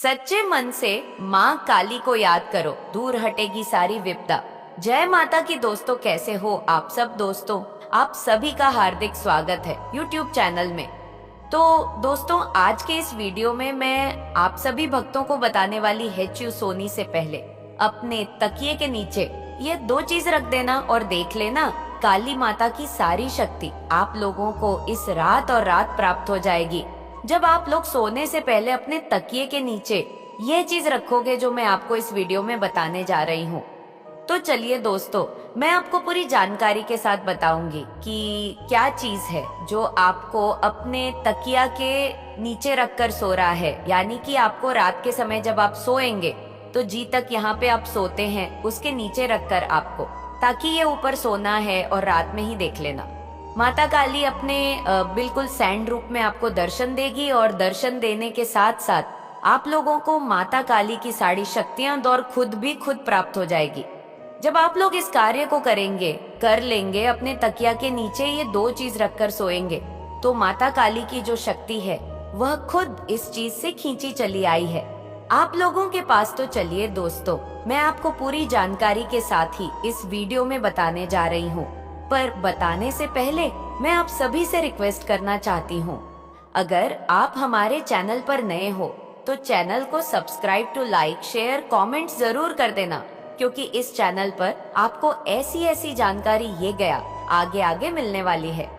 सच्चे मन से माँ काली को याद करो, दूर हटेगी सारी विपदा। जय माता की दोस्तों, कैसे हो आप सब दोस्तों। आप सभी का हार्दिक स्वागत है YouTube चैनल में। तो दोस्तों, आज के इस वीडियो में मैं आप सभी भक्तों को बताने वाली HU सोनी से पहले अपने तकिए के नीचे ये दो चीज रख देना और देख लेना, काली माता की सारी शक्ति आप लोगों को इस रात और रात प्राप्त हो जाएगी। जब आप लोग सोने से पहले अपने तकिए के नीचे ये चीज रखोगे जो मैं आपको इस वीडियो में बताने जा रही हूँ। तो चलिए दोस्तों, मैं आपको पूरी जानकारी के साथ बताऊंगी कि क्या चीज है जो आपको अपने तकिया के नीचे रखकर सो रहा है। यानी कि आपको रात के समय जब आप सोएंगे तो जी तक यहाँ पे आप सोते हैं उसके नीचे रखकर आपको, ताकि ये ऊपर सोना है और रात में ही देख लेना। माता काली अपने बिल्कुल सैंड रूप में आपको दर्शन देगी और दर्शन देने के साथ साथ आप लोगों को माता काली की सारी शक्तियां और खुद भी खुद प्राप्त हो जाएगी। जब आप लोग इस कार्य को कर लेंगे, अपने तकिया के नीचे ये दो चीज रखकर सोएंगे, तो माता काली की जो शक्ति है वह खुद इस चीज से खींची चली आई है आप लोगों के पास। तो चलिए दोस्तों, मैं आपको पूरी जानकारी के साथ ही इस वीडियो में बताने जा रही हूँ। पर बताने से पहले मैं आप सभी से रिक्वेस्ट करना चाहती हूँ, अगर आप हमारे चैनल पर नए हो तो चैनल को subscribe to like share comment जरूर कर देना, क्योंकि इस चैनल पर आपको ऐसी ऐसी जानकारी ये गया आगे आगे मिलने वाली है,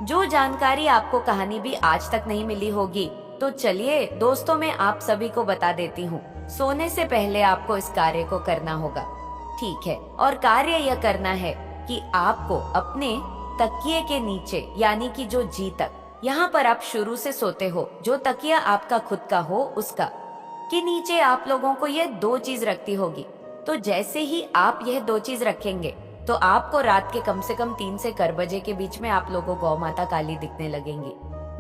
जो जानकारी आपको कहानी भी आज तक नहीं मिली होगी। तो चलिए दोस्तों, मैं आप सभी को बता देती हूँ, सोने से पहले आपको इस कार्य को करना होगा, ठीक है। और कार्य यह करना है कि आपको अपने तकिए के नीचे, यानी कि जो जी तक, यहाँ पर आप शुरू से सोते हो, जो तकिया आपका खुद का हो उसका के नीचे आप लोगों को ये दो चीज रखती होगी। तो जैसे ही आप यह दो चीज रखेंगे तो आपको रात के कम से कम 3 से 4 बजे के बीच में आप लोगों को माता काली दिखने लगेंगी।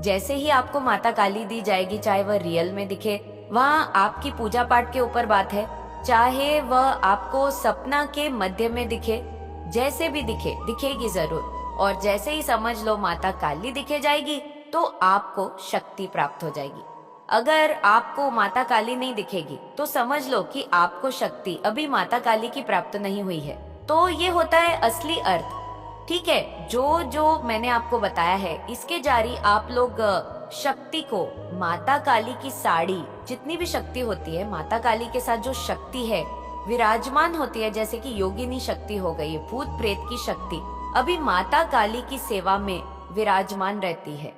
जैसे ही आपको माता काली दी जाएगी, चाहे वह रियल में दिखे, वहाँ आपकी पूजा पाठ के ऊपर बात है, चाहे वह आपको सपना के मध्य में दिखे, जैसे भी दिखेगी जरूर। और जैसे ही समझ लो माता काली दिखे जाएगी तो आपको शक्ति प्राप्त हो जाएगी। अगर आपको माता काली नहीं दिखेगी तो समझ लो कि आपको शक्ति अभी माता काली की प्राप्त नहीं हुई है। तो ये होता है असली अर्थ, ठीक है। जो मैंने आपको बताया है इसके जारी आप लोग शक्ति को, माता काली की साड़ी, जितनी भी शक्ति होती है माता काली के साथ जो शक्ति है विराजमान होती है, जैसे कि योगिनी शक्ति हो गई, भूत प्रेत की शक्ति अभी माता काली की सेवा में विराजमान रहती है।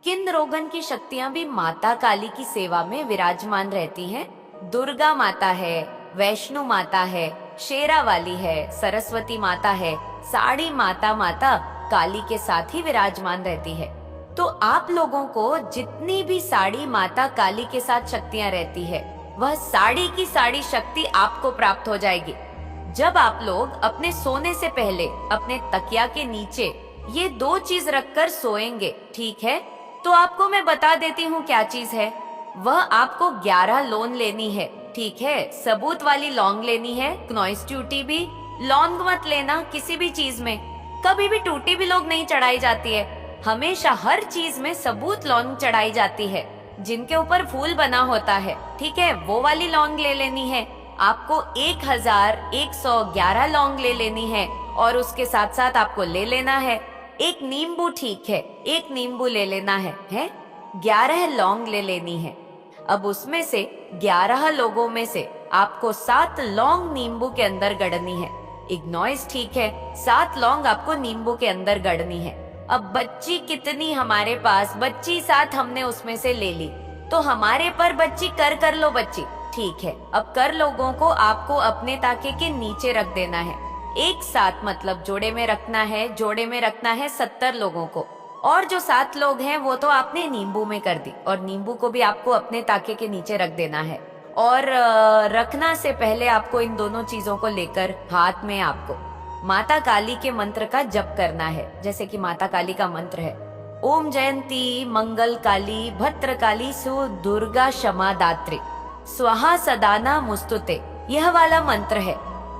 किन रोगन की शक्तियां भी माता काली की सेवा में विराजमान रहती हैं। दुर्गा माता है, वैष्णो माता है, शेरा वाली है, सरस्वती माता है, साड़ी माता काली के साथ ही विराजमान रहती है। तो आप लोगों को जितनी भी साड़ी माता काली के साथ शक्तियां रहती है, वह साड़ी की साड़ी शक्ति आपको प्राप्त हो जाएगी। जब आप लोग अपने सोने से पहले अपने तकिया के नीचे ये दो चीज रखकर सोएंगे, ठीक है, तो आपको मैं बता देती हूँ क्या चीज है। वह आपको 11 लौंग लेनी है, ठीक है। सबूत वाली लौंग लेनी है, क्नॉइस टूटी भी लौंग मत लेना किसी भी चीज में। कभी भी टूटी भी लोग नहीं चढ़ाई जाती है, हमेशा हर चीज में सबूत लौंग चढ़ाई जाती है, जिनके ऊपर फूल बना होता है, ठीक है। वो वाली लौंग ले लेनी है आपको। 1111 लौंग ले लेनी है। और उसके साथ साथ आपको ले लेना है एक नींबू, ठीक है, एक नींबू ले लेना है 11 लौंग ले लेनी है। अब उसमें से 11 लोगों में से आपको 7 लौंग नींबू के अंदर गड़नी है। इग्नॉइस, ठीक है, 7 लौंग आपको नींबू के अंदर गड़नी है। अब बच्ची कितनी हमारे पास, बच्ची 7 हमने उसमें से ले ली, तो हमारे पर बच्ची कर लो बच्ची, ठीक है। अब कर लोगों को आपको अपने ताके के नीचे रख देना है एक साथ, मतलब जोड़े में रखना है 70 लोगों को। और जो 7 लोग हैं वो तो आपने नींबू में कर दी, और नींबू को भी आपको अपने ताके के नीचे रख देना है। और रखना से पहले आपको इन दोनों चीजों को लेकर हाथ में आपको माता काली के मंत्र का जप करना है। जैसे कि माता काली का मंत्र है, ओम जयंती मंगल काली भद्र काली सु दुर्गा क्षमा दात्री स्वाहा सदाना मुस्तुते, यह वाला मंत्र है,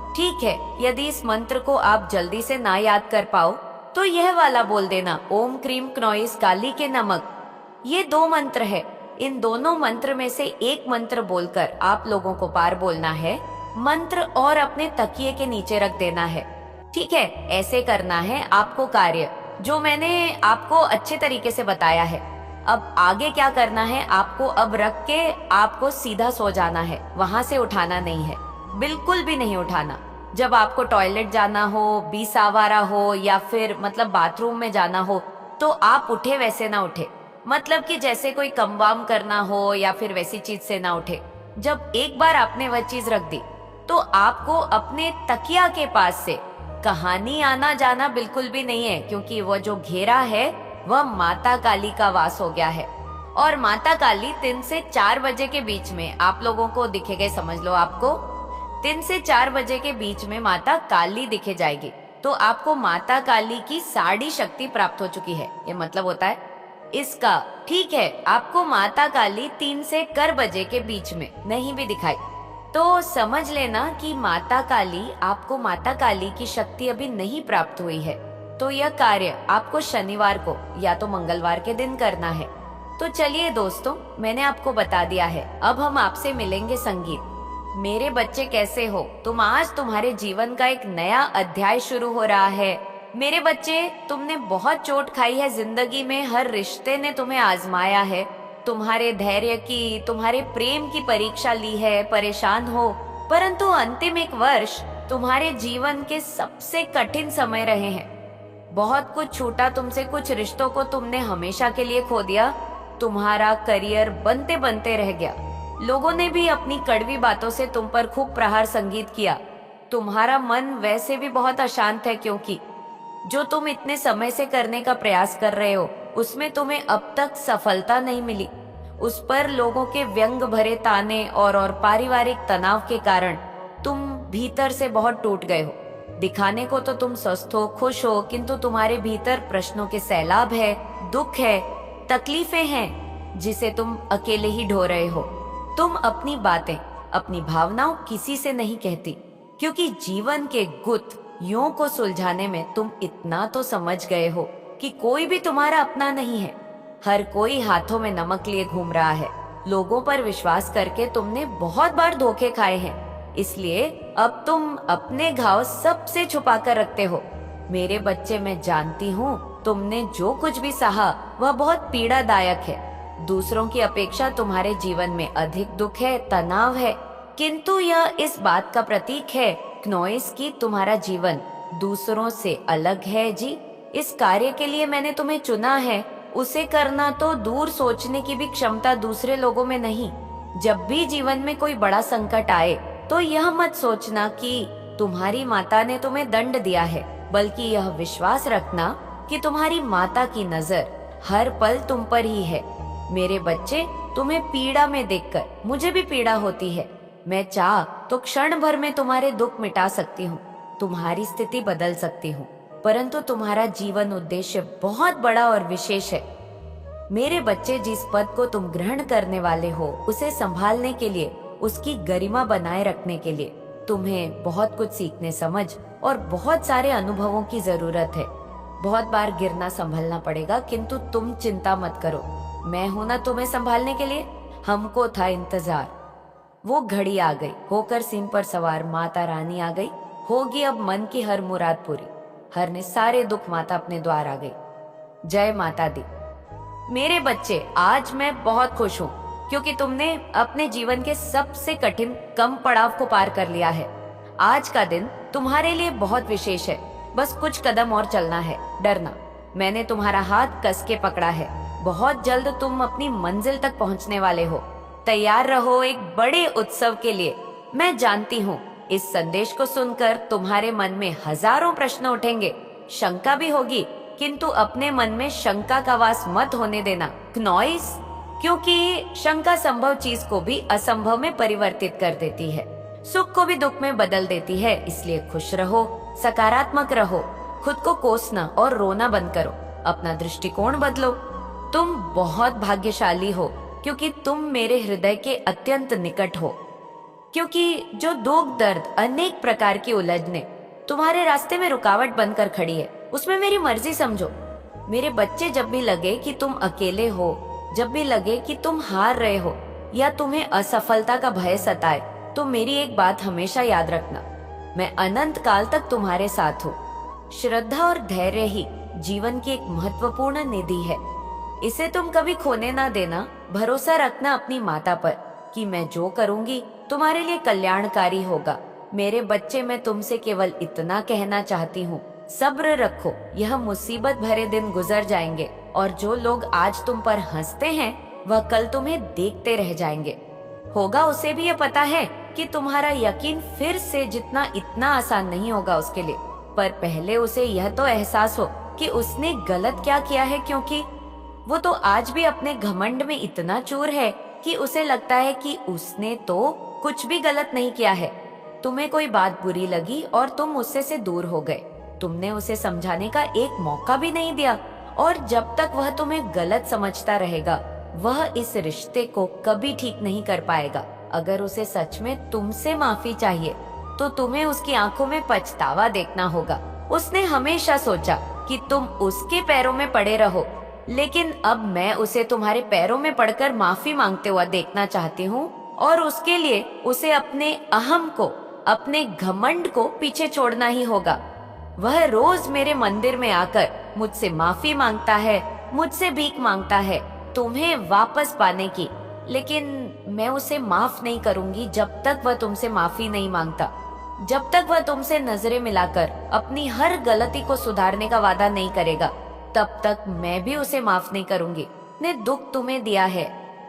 ठीक है। यदि इस मंत्र को आप जल्दी से ना याद कर पाओ तो यह वाला बोल देना, ओम क्रीम क्नॉइस काली के नमक। ये 2 मंत्र है, इन दोनों मंत्र में से एक मंत्र बोलकर आप लोगों को पार बोलना है, मंत्र और अपने तकिए के नीचे रख देना है। ठीक है, ऐसे करना है आपको कार्य जो मैंने आपको अच्छे तरीके से बताया है। अब आगे क्या करना है, आपको अब रख के आपको सीधा सो जाना है, वहां से उठाना नहीं है, बिल्कुल भी नहीं उठाना। जब आपको टॉयलेट जाना हो, बीस आवारा हो या फिर मतलब बाथरूम में जाना हो तो आप उठे वैसे ना उठे, मतलब कि जैसे कोई कम वाम करना हो या फिर वैसी चीज से ना उठे। जब एक बार आपने वह चीज रख दी तो आपको अपने तकिया के पास से कहानी आना जाना बिल्कुल भी नहीं है, क्योंकि वह जो घेरा है वह माता काली का वास हो गया है। और माता काली 3 से 4 बजे के बीच में आप लोगों को दिखेगे, समझ लो आपको 3 से 4 बजे के बीच में माता काली दिखे जाएगी। तो आपको माता काली की साड़ी शक्ति प्राप्त हो चुकी है, ये मतलब होता है इसका। ठीक है, आपको माता काली 3 से कर बजे के बीच में नहीं भी दिखाई तो समझ लेना कि माता काली, आपको माता काली की शक्ति अभी नहीं प्राप्त हुई है। तो यह कार्य आपको शनिवार को या तो मंगलवार के दिन करना है। तो चलिए दोस्तों, मैंने आपको बता दिया है। अब हम आपसे मिलेंगे संगीत। मेरे बच्चे कैसे हो तुम? आज तुम्हारे जीवन का एक नया अध्याय शुरू हो रहा है। मेरे बच्चे, तुमने बहुत चोट खाई है जिंदगी में, हर रिश्ते ने तुम्हें आजमाया है, तुम्हारे धैर्य की, तुम्हारे प्रेम की परीक्षा ली है, परेशान हो, परंतु अंतिम एक वर्ष तुम्हारे जीवन के सबसे कठिन समय रहे हैं। बहुत कुछ छूटा तुमसे, कुछ रिश्तों को तुमने हमेशा के लिए खो दिया, तुम्हारा करियर बनते बनते रह गया, लोगों ने भी अपनी कड़वी बातों से तुम पर खूब प्रहार संगीत किया, तुम्हारा मन वैसे भी बहुत अशांत है, क्योंकि जो तुम इतने समय से करने का प्रयास कर रहे हो उसमें तुम्हें अब तक सफलता नहीं मिली। उस पर लोगों के व्यंग भरे ताने और पारिवारिक तनाव के कारण तुम भीतर से बहुत टूट गए हो। दिखाने को तो तुम स्वस्थ हो, खुश हो, किंतु तुम्हारे भीतर प्रश्नों के सैलाब है, दुख है, तकलीफें हैं जिसे तुम अकेले ही ढो रहे हो। तुम अपनी बातें, अपनी भावनाओं किसी से नहीं कहती, क्योंकि जीवन के गुथ यूं को सुलझाने में तुम इतना तो समझ गए हो कि कोई भी तुम्हारा अपना नहीं है। हर कोई हाथों में नमक लिए घूम रहा है। लोगों पर विश्वास करके तुमने बहुत बार धोखे खाए हैं, इसलिए अब तुम अपने घाव सबसे छुपा कर रखते हो। मेरे बच्चे, मैं जानती हूँ तुमने जो कुछ भी सहा वह बहुत पीड़ादायक है। दूसरों की अपेक्षा तुम्हारे जीवन में अधिक दुख है, तनाव है, किंतु यह इस बात का प्रतीक है क्नोइस की तुम्हारा जीवन दूसरों से अलग है। जी, इस कार्य के लिए मैंने तुम्हें चुना है, उसे करना तो दूर सोचने की भी क्षमता दूसरे लोगों में नहीं। जब भी जीवन में कोई बड़ा संकट आए तो यह मत सोचना कि तुम्हारी माता ने तुम्हें दंड दिया है, बल्कि यह विश्वास रखना कि तुम्हारी माता की नजर हर पल तुम पर ही है। मेरे बच्चे, तुम्हें पीड़ा में देखकर मुझे भी पीड़ा होती है। मैं चाह तो क्षण भर में तुम्हारे दुख मिटा सकती हूँ, तुम्हारी स्थिति बदल सकती हूँ, परंतु तुम्हारा जीवन उद्देश्य बहुत बड़ा और विशेष है। मेरे बच्चे, जिस पद को तुम ग्रहण करने वाले हो उसे संभालने के लिए, उसकी गरिमा बनाए रखने के लिए तुम्हें बहुत कुछ सीखने, समझ और बहुत सारे अनुभवों की जरूरत है। बहुत बार गिरना संभलना पड़ेगा, किंतु तुम चिंता मत करो, मैं हूं ना तुम्हें संभालने के लिए। हमको था इंतजार, वो घड़ी आ गई, होकर सिंह पर सवार माता रानी आ गई, होगी अब मन की हर मुराद पूरी, हरने सारे दुख माता अपने द्वार आ गई। जय माता दी। मेरे बच्चे, आज मैं बहुत खुश हूँ क्योंकि तुमने अपने जीवन के सबसे कठिन कम पड़ाव को पार कर लिया है। आज का दिन तुम्हारे लिए बहुत विशेष है, बस कुछ कदम और चलना है, डरना। मैंने तुम्हारा हाथ कस के पकड़ा है, बहुत जल्द तुम अपनी मंजिल तक पहुँचने वाले हो। तैयार रहो एक बड़े उत्सव के लिए। मैं जानती हूँ इस संदेश को सुनकर तुम्हारे मन में हजारों प्रश्न उठेंगे, शंका भी होगी, किंतु अपने मन में शंका का वास मत होने देना क्नोइस, क्योंकि शंका संभव चीज को भी असंभव में परिवर्तित कर देती है, सुख को भी दुख में बदल देती है। इसलिए खुश रहो, सकारात्मक रहो, खुद को कोसना और रोना बंद करो, अपना दृष्टिकोण बदलो। तुम बहुत भाग्यशाली हो क्योंकि तुम मेरे हृदय के अत्यंत निकट हो, क्योंकि जो दुख दर्द, अनेक प्रकार की उलझने तुम्हारे रास्ते में रुकावट बनकर खड़ी है, उसमें मेरी मर्जी समझो। मेरे बच्चे, जब भी लगे कि तुम अकेले हो, जब भी लगे कि तुम हार रहे हो या तुम्हें असफलता का भय सताए, तो मेरी एक बात हमेशा याद रखना, मैं अनंत काल तक तुम्हारे साथ हूँ। श्रद्धा और धैर्य ही जीवन की एक महत्वपूर्ण निधि है, इसे तुम कभी खोने ना देना। भरोसा रखना अपनी माता पर कि मैं जो करूंगी तुम्हारे लिए कल्याणकारी होगा। मेरे बच्चे, मैं तुमसे केवल इतना कहना चाहती हूँ, सब्र रखो, यह मुसीबत भरे दिन गुजर जाएंगे और जो लोग आज तुम पर हंसते हैं वह कल तुम्हें देखते रह जाएंगे। होगा उसे भी ये पता है कि तुम्हारा यकीन फिर से जितना इतना आसान नहीं होगा उसके लिए, पर पहले उसे यह तो एहसास हो कि उसने गलत क्या किया है, क्योंकि वो तो आज भी अपने घमंड में इतना चूर है कि उसे लगता है कि उसने तो कुछ भी गलत नहीं किया है। तुम्हें कोई बात बुरी लगी और तुम उससे से दूर हो गए, तुमने उसे समझाने का एक मौका भी नहीं दिया, और जब तक वह तुम्हें गलत समझता रहेगा वह इस रिश्ते को कभी ठीक नहीं कर पाएगा। अगर उसे सच में तुमसे माफी चाहिए तो तुम्हें उसकी आंखों में पछतावा देखना होगा। उसने हमेशा सोचा कि तुम उसके पैरों में पड़े रहो, लेकिन अब मैं उसे तुम्हारे पैरों में पड़कर माफी मांगते हुआ देखना चाहती हूँ, और उसके लिए उसे अपने अहम को, अपने घमंड को पीछे छोड़ना ही होगा। वह रोज मेरे मंदिर में आकर मुझसे माफी मांगता है, मुझसे भीख मांगता है तुम्हें वापस पाने की, लेकिन मैं उसे माफ नहीं करूंगी जब तक वह तुमसे माफी नहीं मांगता। जब तक वह तुमसे नजरें मिलाकर अपनी हर गलती को सुधारने का वादा नहीं करेगा, तब तक मैं भी उसे माफ नहीं करूंगी। ने दुख तुम्हें दिया है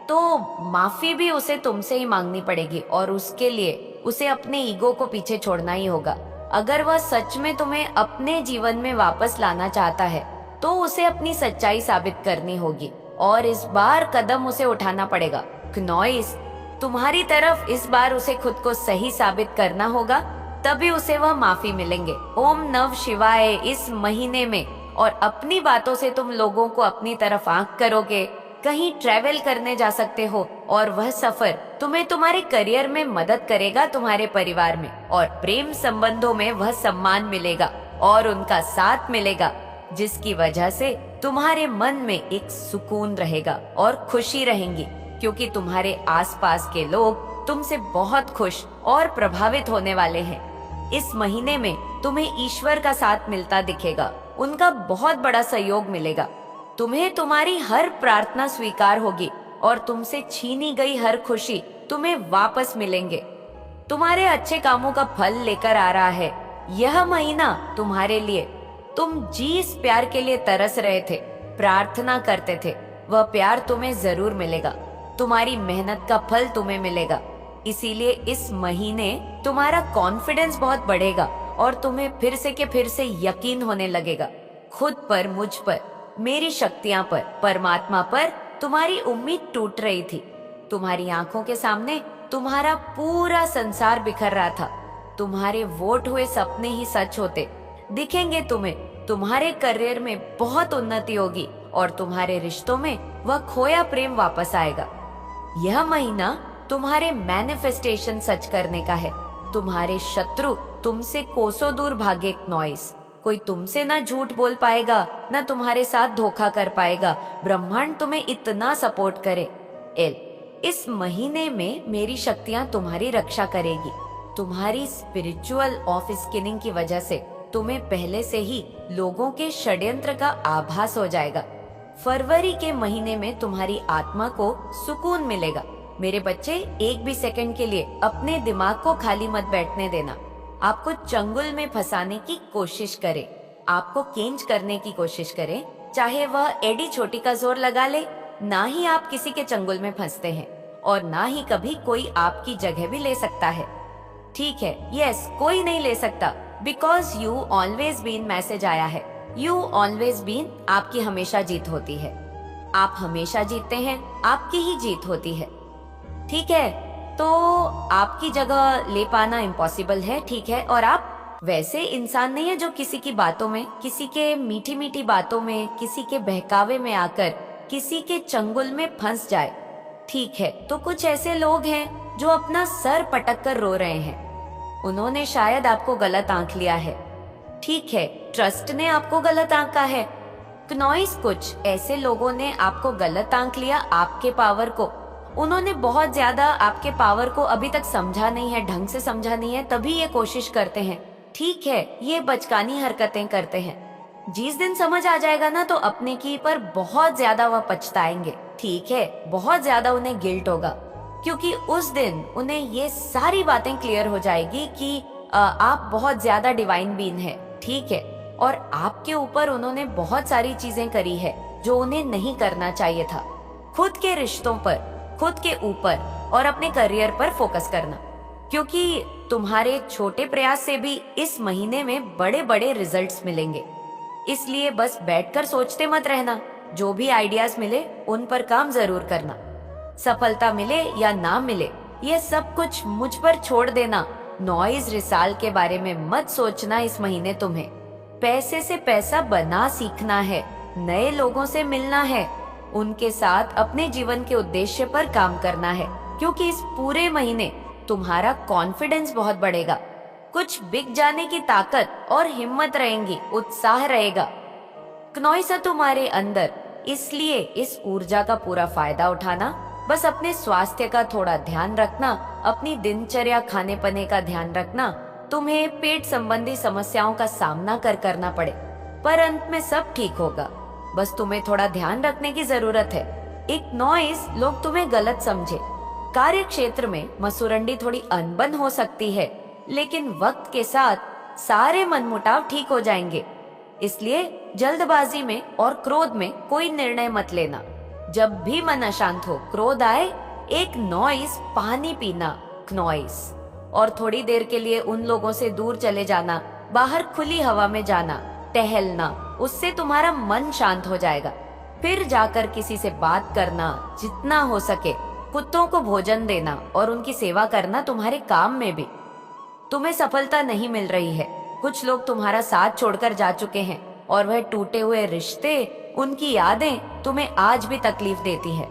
तो माफी भी उसे तुमसे ही मांगनी पड़ेगी, और उसके लिए उसे अपने ईगो को पीछे छोड़ना ही होगा। अगर वह सच में तुम्हें अपने जीवन में वापस लाना चाहता है तो उसे अपनी सच्चाई साबित करनी होगी, और इस बार कदम उसे उठाना पड़ेगा। क्नॉइस, तुम्हारी तरफ इस बार उसे खुद को सही साबित करना होगा, तभी उसे वह माफी मिलेंगे। ओम नव शिवाय इस महीने में, और अपनी बातों से तुम लोगों को अपनी तरफ आंख करोगे। कहीं ट्रैवल करने जा सकते हो, और वह सफर तुम्हें तुम्हारे करियर में मदद करेगा, तुम्हारे परिवार में और प्रेम संबंधों में वह सम्मान मिलेगा और उनका साथ मिलेगा, जिसकी वजह से तुम्हारे मन में एक सुकून रहेगा और खुशी रहेंगी, क्योंकि तुम्हारे आसपास के लोग तुमसे बहुत खुश और प्रभावित होने वाले हैं। इस महीने में तुम्हें ईश्वर का साथ मिलता दिखेगा, उनका बहुत बड़ा सहयोग मिलेगा। तुम्हें तुम्हारी हर प्रार्थना स्वीकार होगी और तुमसे छीनी गई हर खुशी तुम्हें वापस मिलेंगे। तुम्हारे अच्छे कामों का फल लेकर आ रहा है यह महीना तुम्हारे लिए। तुम जिस प्यार के लिए तरस रहे थे, प्रार्थना करते थे, वह प्यार तुम्हें जरूर मिलेगा। तुम्हारी मेहनत का फल तुम्हें मिलेगा। इसीलिए इस महीने तुम्हारा कॉन्फिडेंस बहुत बढ़ेगा और तुम्हें फिर से यकीन होने लगेगा खुद पर, मुझ पर, मेरी शक्तियां पर, परमात्मा पर। तुम्हारी उम्मीद टूट रही थी, तुम्हारी आंखों के सामने तुम्हारा पूरा संसार बिखर रहा था। तुम्हारे वोट हुए सपने ही सच होते दिखेंगे तुम्हें। तुम्हारे करियर में बहुत उन्नति होगी और तुम्हारे रिश्तों में वह खोया प्रेम वापस आएगा। यह महीना तुम्हारे मैनिफेस्टेशन सच करने का है। तुम्हारे शत्रु तुमसे कोसों दूर भागे। नॉइस, कोई तुमसे ना झूठ बोल पाएगा, ना तुम्हारे साथ धोखा कर पाएगा। ब्रह्मांड तुम्हें इतना सपोर्ट करे। एल, इस महीने में मेरी शक्तियां तुम्हारी रक्षा करेगी। तुम्हारी स्पिरिचुअल ऑफ स्किनिंग की वजह से तुम्हें पहले से ही लोगों के षड्यंत्र का आभास हो जाएगा। फरवरी के महीने में तुम्हारी आत्मा को सुकून मिलेगा। मेरे बच्चे, एक भी सेकंड के लिए अपने दिमाग को खाली मत बैठने देना। आपको चंगुल में फंसाने की कोशिश करे, आपको केंज करने की कोशिश करे, चाहे वह एडी छोटी का जोर लगा ले। ना ही आप किसी के चंगुल में फंसते हैं और ना ही कभी कोई आपकी जगह भी ले सकता है। ठीक है, यस, कोई नहीं ले सकता, because you always been message आया है। यू ऑलवेज बीन, आपकी हमेशा जीत होती है। आप हमेशा जीतते हैं, आपकी ही जीत होती है। ठीक है, तो आपकी जगह ले पाना इम्पॉसिबल है, ठीक है। और आप वैसे इंसान नहीं है जो किसी की बातों में, किसी के मीठी मीठी बातों में, किसी के बहकावे में आकर किसी के चंगुल में फंस जाए। ठीक है, तो कुछ ऐसे लोग हैं जो अपना सर पटक कर रो रहे हैं। उन्होंने शायद आपको गलत आंक लिया है। ठीक है, ट्रस्ट ने आपको गलत आंका है। क्नॉइस, कुछ ऐसे लोगों ने आपको गलत आंक लिया, आपके पावर को। उन्होंने बहुत ज्यादा आपके पावर को अभी तक समझा नहीं है, ढंग से समझा नहीं है, तभी ये कोशिश करते हैं। ठीक है, ये बचकानी हरकतें करते हैं। जिस दिन समझ आ जाएगा ना, तो अपने की पर बहुत ज्यादा वह पछताएंगे। ठीक है, बहुत ज्यादा उन्हें गिल्ट होगा, क्योंकि उस दिन उन्हें ये सारी बातें क्लियर हो जाएगी कि आप बहुत ज्यादा डिवाइन बीइंग है। ठीक है, और आपके ऊपर उन्होंने बहुत सारी चीजें करी है जो उन्हें नहीं करना चाहिए था। खुद के रिश्तों पर, खुद के ऊपर और अपने करियर पर फोकस करना, क्योंकि तुम्हारे छोटे प्रयास से भी इस महीने में बड़े बड़े रिजल्ट्स मिलेंगे। इसलिए बस बैठकर सोचते मत रहना, जो भी आइडियाज मिले उन पर काम जरूर करना। सफलता मिले या ना मिले, ये सब कुछ मुझ पर छोड़ देना। नॉइज रिसाल के बारे में मत सोचना। इस महीने तुम्हें पैसे से पैसा बना सीखना है, नए लोगों से मिलना है, उनके साथ अपने जीवन के उद्देश्य पर काम करना है, क्योंकि इस पूरे महीने तुम्हारा कॉन्फिडेंस बहुत बढ़ेगा। कुछ बिक जाने की ताकत और हिम्मत रहेंगी, उत्साह रहेगा। क्नॉइस तुम्हारे अंदर, इसलिए इस ऊर्जा का पूरा फायदा उठाना। बस अपने स्वास्थ्य का थोड़ा ध्यान रखना, अपनी दिनचर्या, खाने पीने का ध्यान रखना। तुम्हें पेट संबंधी समस्याओं का सामना करना पड़े, पर अंत में सब ठीक होगा। बस तुम्हें थोड़ा ध्यान रखने की जरूरत है। एक नॉइज लोग तुम्हें गलत समझे। कार्य क्षेत्र में मसूरंडी थोड़ी अनबन हो सकती है, लेकिन वक्त के साथ सारे मनमुटाव ठीक हो जाएंगे। इसलिए जल्दबाजी में और क्रोध में कोई निर्णय मत लेना। जब भी मन अशांत हो, क्रोध आए, एक नॉइज पानी पीना, क्नॉइस, और थोड़ी देर के लिए उन लोगों से दूर चले जाना, बाहर खुली हवा में जाना, टहलना, उससे तुम्हारा मन शांत हो जाएगा। फिर जाकर किसी से बात करना, जितना हो सके कुत्तों को भोजन देना और उनकी सेवा करना तुम्हारे काम में भी। तुम्हें सफलता नहीं मिल रही है, कुछ लोग तुम्हारा साथ छोड़कर जा चुके हैं, और वह टूटे हुए रिश्ते, उनकी यादें तुम्हें आज भी तकलीफ देती है।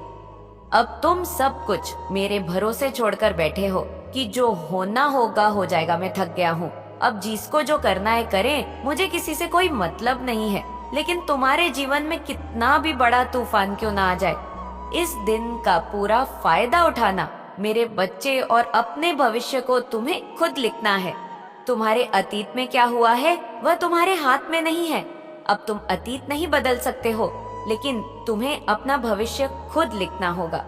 अब तुम सब कुछ मेरे भरोसे छोड़कर बैठे हो कि जो होना होगा हो जाएगा। मैं थक गया हूँ, अब जिसको जो करना है करें, मुझे किसी से कोई मतलब नहीं है। लेकिन तुम्हारे जीवन में कितना भी बड़ा तूफान क्यों ना आ जाए, इस दिन का पूरा फायदा उठाना। मेरे बच्चे, और अपने भविष्य को तुम्हें खुद लिखना है। तुम्हारे अतीत में क्या हुआ है वह तुम्हारे हाथ में नहीं है। अब तुम अतीत नहीं बदल सकते हो, लेकिन तुम्हें अपना भविष्य खुद लिखना होगा।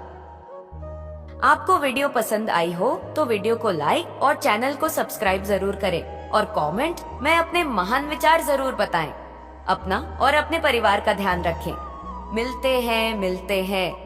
आपको वीडियो पसंद आई हो तो वीडियो को लाइक और चैनल को सब्सक्राइब जरूर करें, और कमेंट में अपने महान विचार जरूर बताएं। अपना और अपने परिवार का ध्यान रखें। मिलते हैं